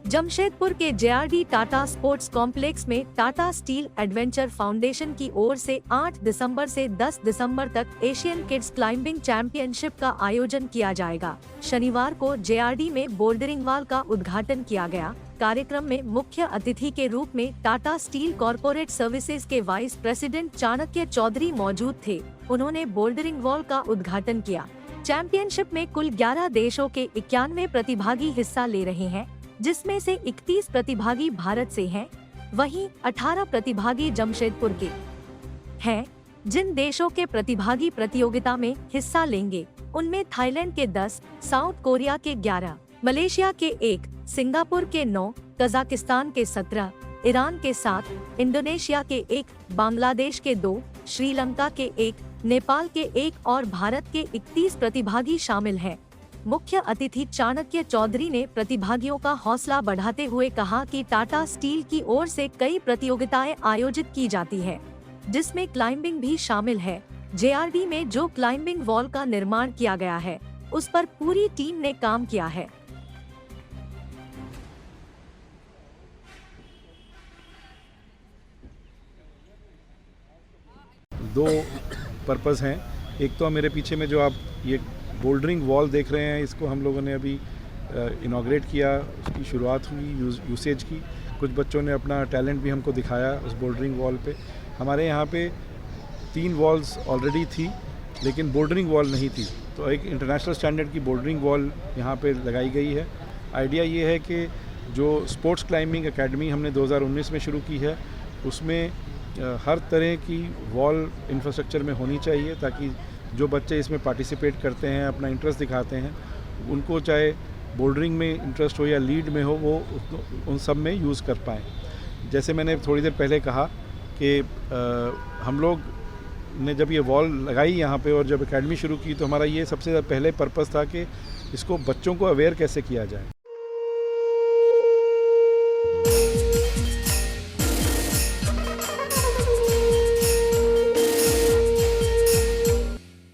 जमशेदपुर के JRD Tata sports complex में Tata steel adventure foundation की ओर से 8 दिसंबर से 10 दिसंबर तक एशियन किड्स क्लाइंबिंग चैंपियनशिप का आयोजन किया जाएगा। शनिवार को जेआरडी में बोल्डरिंग वॉल का उद्घाटन किया गया। कार्यक्रम में मुख्य अतिथि के रूप में टाटा स्टील कॉरपोरेट सर्विसेज के वाइस प्रेसिडेंट चाणक्य चौधरी मौजूद थे। उन्होंने बोल्डरिंग वॉल का उद्घाटन किया। चैंपियनशिप में कुल 11 देशों के 91 प्रतिभागी हिस्सा ले रहे हैं, जिसमें से 31 प्रतिभागी भारत से हैं, वहीं 18 प्रतिभागी जमशेदपुर के हैं। जिन देशों के प्रतिभागी प्रतियोगिता में हिस्सा लेंगे उनमें थाईलैंड के 10, साउथ कोरिया के 11, मलेशिया के 1, सिंगापुर के 9, कजाकिस्तान के 17, ईरान के 7, इंडोनेशिया के 1, बांग्लादेश के 2, श्रीलंका के 1, नेपाल के 1 और भारत के 31 प्रतिभागी शामिल हैं। मुख्य अतिथि चाणक्य चौधरी ने प्रतिभागियों का हौसला बढ़ाते हुए कहा कि टाटा स्टील की ओर से कई प्रतियोगिताएं आयोजित की जाती है, जिसमें क्लाइंबिंग भी शामिल है। जेआरडी में जो क्लाइंबिंग वॉल का निर्माण किया गया है, उस पर पूरी टीम ने काम किया है। दो पर्पस हैं। एक तो मेरे पीछे में जो आप ये बोल्डरिंग वॉल देख रहे हैं, इसको हम लोगों ने अभी इनॉग्रेट किया, उसकी शुरुआत हुई यूसेज की। कुछ बच्चों ने अपना टैलेंट भी हमको दिखाया उस बोल्डरिंग वॉल पे। हमारे यहाँ पे 3 वॉल्स ऑलरेडी थी, लेकिन बोल्डरिंग वॉल नहीं थी, तो एक इंटरनेशनल स्टैंडर्ड की बोल्डरिंग वॉल यहाँ पे लगाई गई है। आइडिया ये है कि जो स्पोर्ट्स क्लाइंबिंग एकेडमी हमने 2019 में शुरू की है, उसमें हर तरह की वॉल इंफ्रास्ट्रक्चर में होनी चाहिए, ताकि जो बच्चे इसमें पार्टिसिपेट करते हैं, अपना इंटरेस्ट दिखाते हैं, उनको चाहे बोल्डरिंग में इंटरेस्ट हो या लीड में हो, वो उन सब में यूज़ कर पाएँ। जैसे मैंने थोड़ी देर पहले कहा कि हम लोग ने जब ये वॉल लगाई यहाँ पे और जब एकेडमी शुरू की, तो हमारा ये सबसे पहले पर्पस था कि इसको बच्चों को अवेयर कैसे किया जाए।